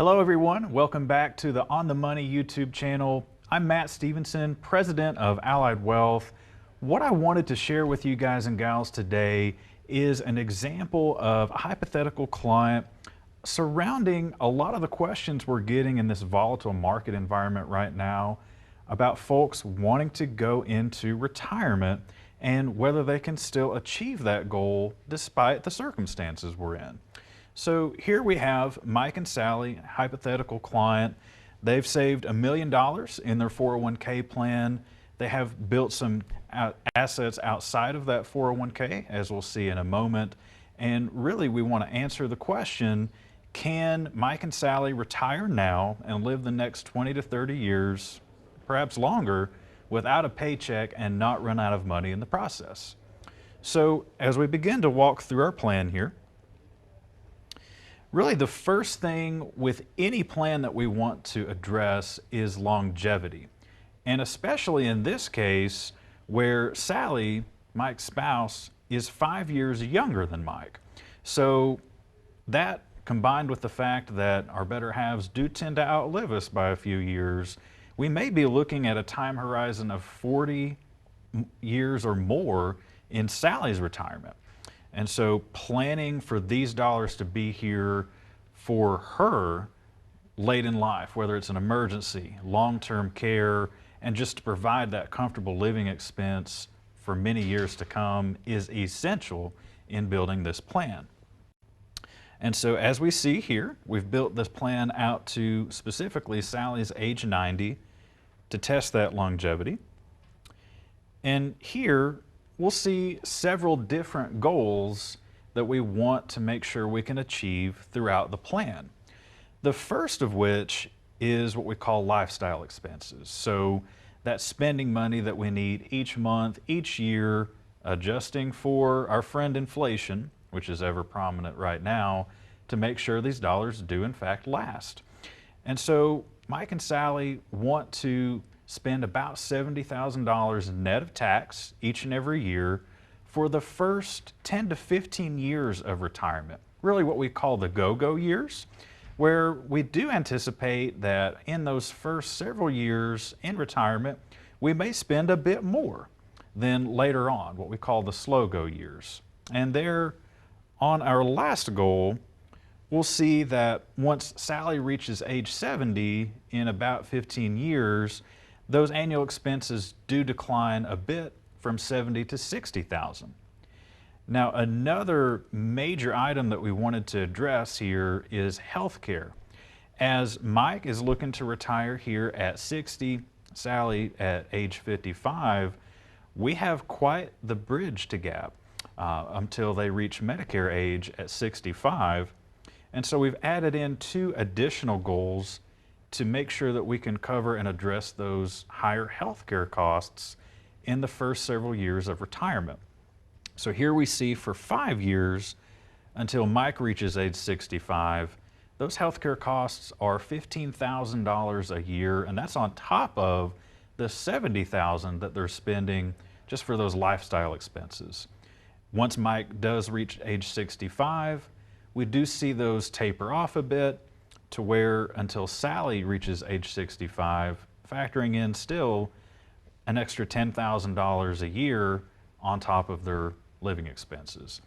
Hello everyone, welcome back to the On the Money YouTube channel. I'm Matt Stevenson, president of Allied Wealth. What I wanted to share with you guys and gals today is an example of a hypothetical client surrounding a lot of the questions we're getting in this volatile market environment right now about folks wanting to go into retirement and whether they can still achieve that goal despite the circumstances we're in. So here we have Mike and Sally, hypothetical client. They've saved $1 million in their 401k plan. They have built some assets outside of that 401k, as we'll see in a moment. And really, we want to answer the question, can Mike and Sally retire now and live the next 20 to 30 years, perhaps longer, without a paycheck and not run out of money in the process? So as we begin to walk through our plan here, really, the first thing with any plan that we want to address is longevity. And especially in this case, where Sally, Mike's spouse, is 5 years younger than Mike. So that, combined with the fact that our better halves do tend to outlive us by a few years, we may be looking at a time horizon of 40 years or more in Sally's retirement. And so planning for these dollars to be here for her late in life, whether it's an emergency, long-term care, and just to provide that comfortable living expense for many years to come is essential in building this plan. And so as we see here, we've built this plan out to specifically Sally's age 90 to test that longevity. And here, we'll see several different goals that we want to make sure we can achieve throughout the plan. The first of which is what we call lifestyle expenses. So that's spending money that we need each month, each year, adjusting for our friend inflation, which is ever prominent right now, to make sure these dollars do in fact last. And so Mike and Sally want to spend about $70,000 net of tax each and every year for the first 10 to 15 years of retirement, really what we call the go-go years, where we do anticipate that in those first several years in retirement, we may spend a bit more than later on, what we call the slow-go years. And there, on our last goal, we'll see that once Sally reaches age 70 in about 15 years, those annual expenses do decline a bit from $70,000 to $60,000. Now, another major item that we wanted to address here is health care. As Mike is looking to retire here at 60, Sally at age 55, we have quite the bridge to gap until they reach Medicare age at 65. And so we've added in 2 additional goals to make sure that we can cover and address those higher healthcare costs in the first several years of retirement. So here we see for 5 years until Mike reaches age 65, those healthcare costs are $15,000 a year, and that's on top of the $70,000 that they're spending just for those lifestyle expenses. Once Mike does reach age 65, we do see those taper off a bit, to where until Sally reaches age 65, factoring in still an extra $10,000 a year on top of their living expenses.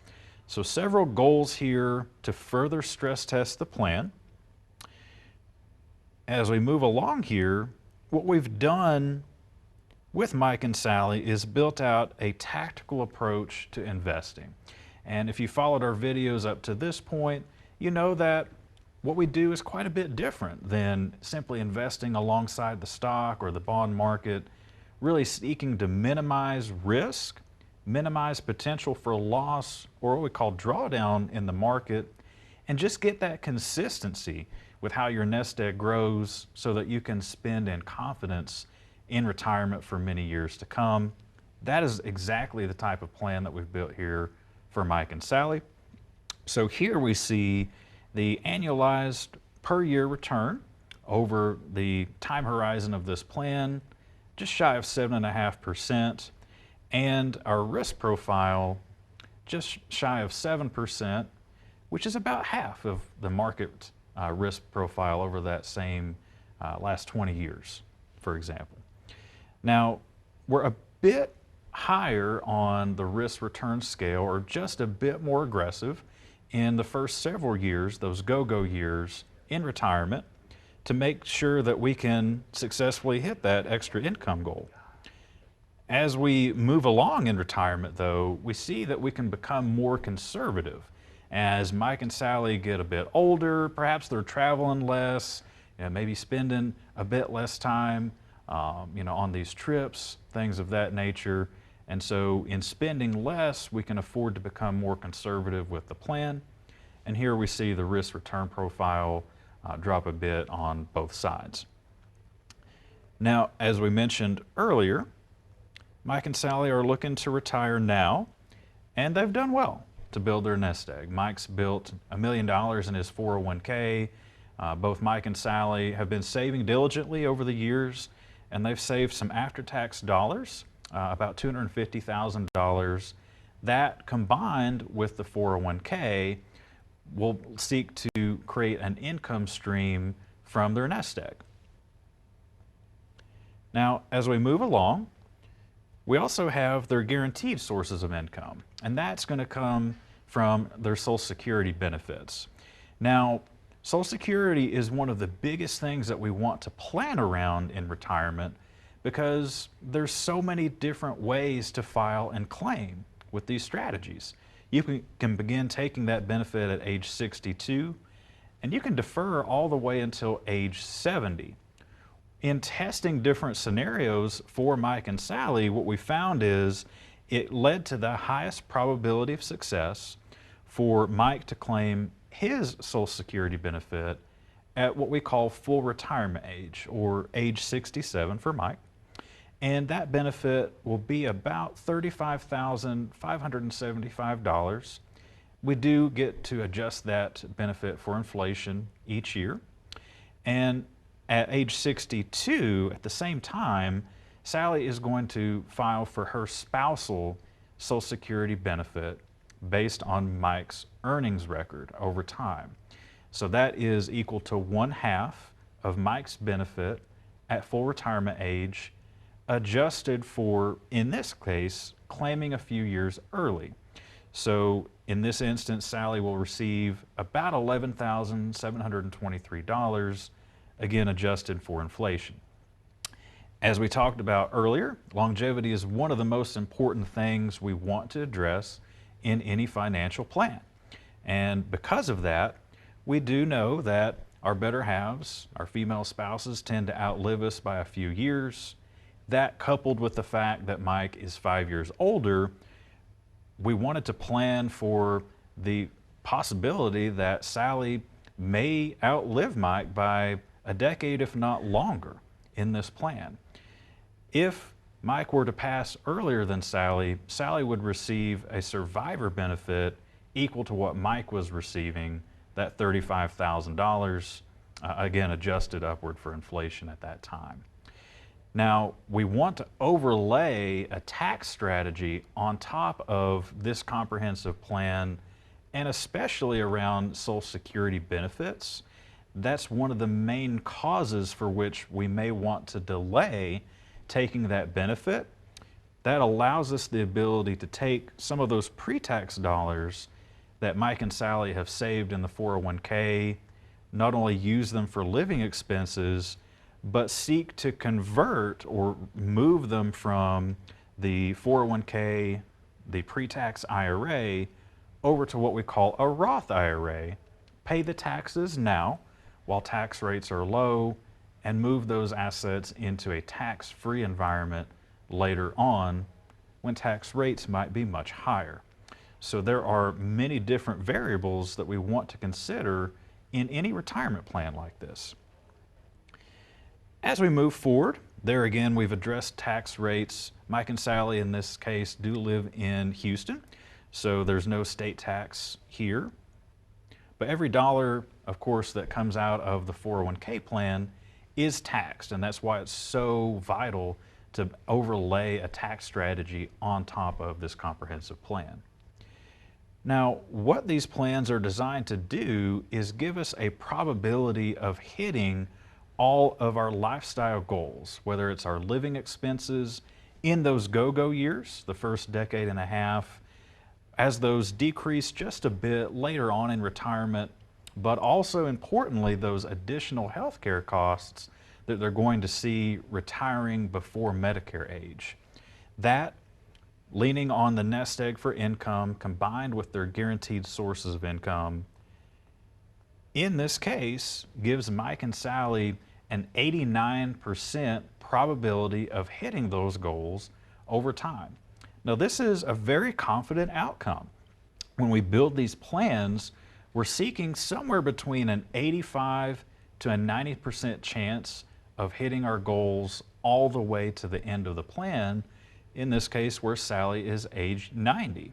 So several goals here to further stress test the plan. As we move along here, what we've done with Mike and Sally is built out a tactical approach to investing. And if you followed our videos up to this point, you know that what we do is quite a bit different than simply investing alongside the stock or the bond market, really seeking to minimize risk, minimize potential for loss or what we call drawdown in the market, and just get that consistency with how your nest egg grows so that you can spend in confidence in retirement for many years to come. That is exactly the type of plan that we've built here for Mike and Sally. So here we see the annualized per year return over the time horizon of this plan, just shy of 7.5%, and our risk profile just shy of 7%, which is about half of the market risk profile over that same last 20 years, for example. Now, we're a bit higher on the risk return scale, or just a bit more aggressive in the first several years, those go-go years in retirement, to make sure that we can successfully hit that extra income goal. As we move along in retirement, though, we see that we can become more conservative. As Mike and Sally get a bit older, perhaps they're traveling less, maybe spending a bit less time on these trips, things of that nature. And so in spending less, we can afford to become more conservative with the plan. And here we see the risk return profile drop a bit on both sides. Now, as we mentioned earlier, Mike and Sally are looking to retire now, and they've done well to build their nest egg. Mike's built $1 million in his 401k. Both Mike and Sally have been saving diligently over the years, and they've saved some after-tax dollars, about $250,000. That, combined with the 401k, will seek to create an income stream from their nest egg. Now, as we move along, we also have their guaranteed sources of income, and that's going to come from their Social Security benefits. Now, Social Security is one of the biggest things that we want to plan around in retirement, because there's so many different ways to file and claim with these strategies. You can begin taking that benefit at age 62, and you can defer all the way until age 70. In testing different scenarios for Mike and Sally, what we found is it led to the highest probability of success for Mike to claim his Social Security benefit at what we call full retirement age, or age 67 for Mike. And that benefit will be about $35,575. We do get to adjust that benefit for inflation each year. And at age 62, at the same time, Sally is going to file for her spousal Social Security benefit based on Mike's earnings record over time. So that is equal to 1/2 of Mike's benefit at full retirement age, adjusted for, in this case, claiming a few years early. So in this instance, Sally will receive about $11,723, again adjusted for inflation. As we talked about earlier, longevity is one of the most important things we want to address in any financial plan. And because of that, we do know that our better halves, our female spouses, tend to outlive us by a few years. That, coupled with the fact that Mike is 5 years older, we wanted to plan for the possibility that Sally may outlive Mike by a decade, if not longer, in this plan. If Mike were to pass earlier than Sally, Sally would receive a survivor benefit equal to what Mike was receiving, that $35,000, again adjusted upward for inflation at that time. Now, we want to overlay a tax strategy on top of this comprehensive plan, and especially around Social Security benefits. That's one of the main causes for which we may want to delay taking that benefit. That allows us the ability to take some of those pre-tax dollars that Mike and Sally have saved in the 401k, not only use them for living expenses, but seek to convert or move them from the 401k, the pre-tax IRA, over to what we call a Roth IRA. Pay the taxes now while tax rates are low, and move those assets into a tax-free environment later on when tax rates might be much higher. So there are many different variables that we want to consider in any retirement plan like this. As we move forward, there again we've addressed tax rates. Mike and Sally in this case do live in Houston, so there's no state tax here. But every dollar, of course, that comes out of the 401k plan is taxed, and that's why it's so vital to overlay a tax strategy on top of this comprehensive plan. Now, what these plans are designed to do is give us a probability of hitting all of our lifestyle goals, whether it's our living expenses in those go-go years, the first decade and a half, as those decrease just a bit later on in retirement, but also importantly, those additional healthcare costs that they're going to see retiring before Medicare age. That, leaning on the nest egg for income combined with their guaranteed sources of income, in this case, gives Mike and Sally an 89% probability of hitting those goals over time. Now, this is a very confident outcome. When we build these plans, we're seeking somewhere between an 85 to a 90% chance of hitting our goals all the way to the end of the plan, in this case where Sally is age 90.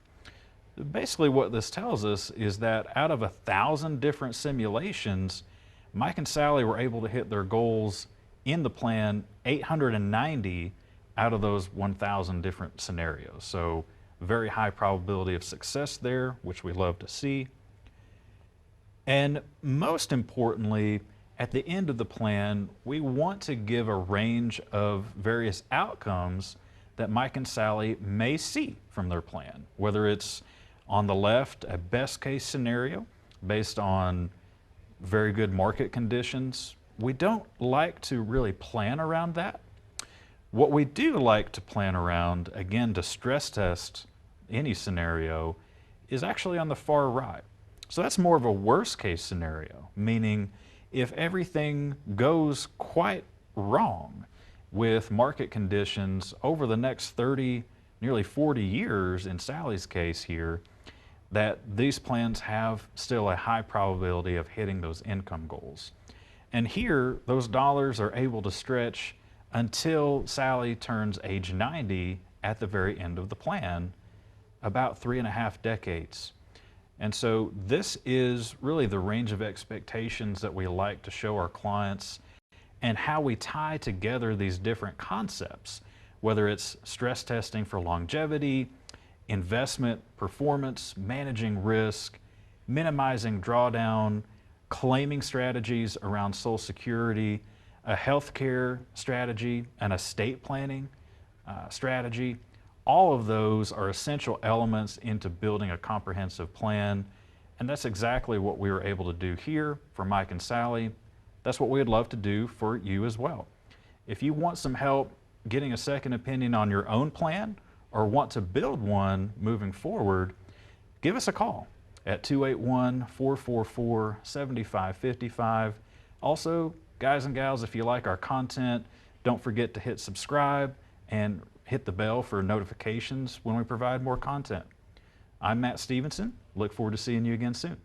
Basically what this tells us is that out of 1,000 different simulations, Mike and Sally were able to hit their goals in the plan 890 out of those 1,000 different scenarios. So very high probability of success there, which we love to see. And most importantly, at the end of the plan, we want to give a range of various outcomes that Mike and Sally may see from their plan, whether it's on the left, a best case scenario based on very good market conditions. We don't like to really plan around that. What we do like to plan around, again, to stress test any scenario, is actually on the far right. So that's more of a worst case scenario, meaning if everything goes quite wrong with market conditions over the next 30, nearly 40 years in Sally's case here, that these plans have still a high probability of hitting those income goals. And here, those dollars are able to stretch until Sally turns age 90 at the very end of the plan, about 3.5 decades. And so this is really the range of expectations that we like to show our clients and how we tie together these different concepts, whether it's stress testing for longevity, investment performance, managing risk, minimizing drawdown, claiming strategies around Social Security, a healthcare strategy, an estate planning strategy. All of those are essential elements into building a comprehensive plan, and that's exactly what we were able to do here for Mike and Sally. That's what we'd love to do for you as well. If you want some help getting a second opinion on your own plan or want to build one moving forward, give us a call at 281-444-7555. Also, guys and gals, if you like our content, don't forget to hit subscribe and hit the bell for notifications when we provide more content. I'm Matt Stevenson. Look forward to seeing you again soon.